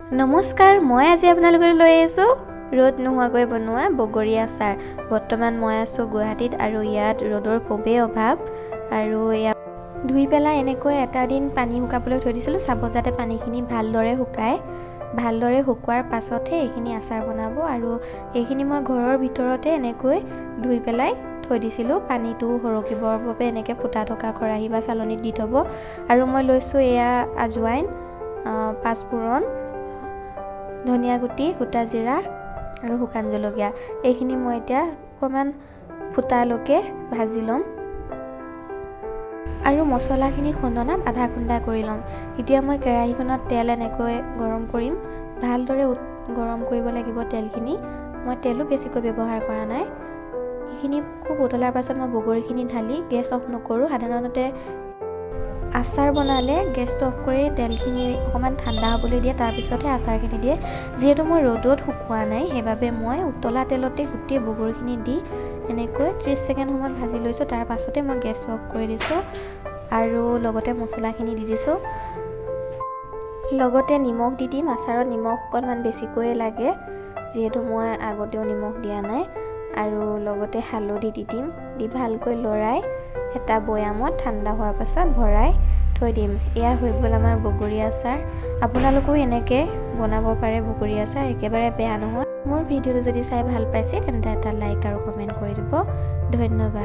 नमस्कार मैं आज आपनालोकर লৈ आइছো र'द নোহোৱাকৈ বনোৱা বগৰী আচাৰ। বৰ্তমান মই আছো গুৱাহাটীত আৰু ইয়াত ৰ'দৰ খুবেই অভাৱ আৰু ইয়াত ধুই পেলাই এনেকৈ এটা দিন পানী শুকাবলৈ থৈ দিছিলো চাব যাতে পানীখিনি ভালদৰে শুকায়। ভালদৰে শুকোৱাৰ পাছতহে এইখিনি আচাৰ বনাব আৰু এইখিনি মই ঘৰৰ ভিতৰতে এনেকৈ ধুই পেলাই থৈ দিছিলো। পানীটো হৰকিবৰ বাবে এনেকৈ ফুটা থকা খৰাহি বা চালনীত দি থব আৰু মই লৈছো এয়া আজৱাইন, পাঁচফোৰণ, ধনিয়া গুটি, গোটা জিৰা আৰু শুকান জলকীয়া। এইখিনি মই এতিয়া অকমান ফুটালৈকে ভাজি লম আৰু মছলাখিনি খুন্দনাত আধা খুন্দা কৰি লম। এতিয়া মই কেৰাহীখনত তেল এনেকৈ গৰম কৰিম। ভালদৰে গৰম কৰিব লাগিব তেলখিনি। মই তেলো বেছিকৈ ব্যৱহাৰ কৰা নাই। এইখিনি খুব উতলাৰ পাছত মই বগৰীখিনি ঢালি গেছ অফ নকৰো। সাধাৰণতে আচাৰ বনালে গেছটো অফ কৰি তেলখিনি অকমান ঠাণ্ডা হ'বলৈ দিয়ে, তাৰ পিছতহে আচাৰখিনি দিয়ে। যেহেতু মই ৰ'দত শুকোৱা নাই সেইবাবে মই উতলা তেলতে গোটেই বগৰীখিনি দি এনেকৈ 30 ছেকেণ্ড সময় ভাজি লৈছো। তাৰ পাছতে মই গেছ অফ কৰি দিছো আৰু লগতে মছলাখিনি দি দিছো। লগতে নিমখ দি দিম। আচাৰত নিমখ অকণমান বেছিকৈ লাগে যেহেতু মই আগতেও নিমখ দিয়া নাই। আৰু লগতে হালধি দি দিম। দি ভালকৈ লৰাই এটা বয়ামত ঠাণ্ডা হোৱাৰ পাছত ভৰাই থৈ দিম। এয়া হৈ গ'ল আমাৰ বগৰী আচাৰ। আপোনালোকেও এনেকৈ বনাব পাৰে বগৰী আচাৰ, একেবাৰে বেয়া নহয়। মোৰ ভিডিঅ'টো যদি চাই ভাল পাইছে তেন্তে এটা লাইক আৰু কমেণ্ট কৰি দিব। ধন্যবাদ।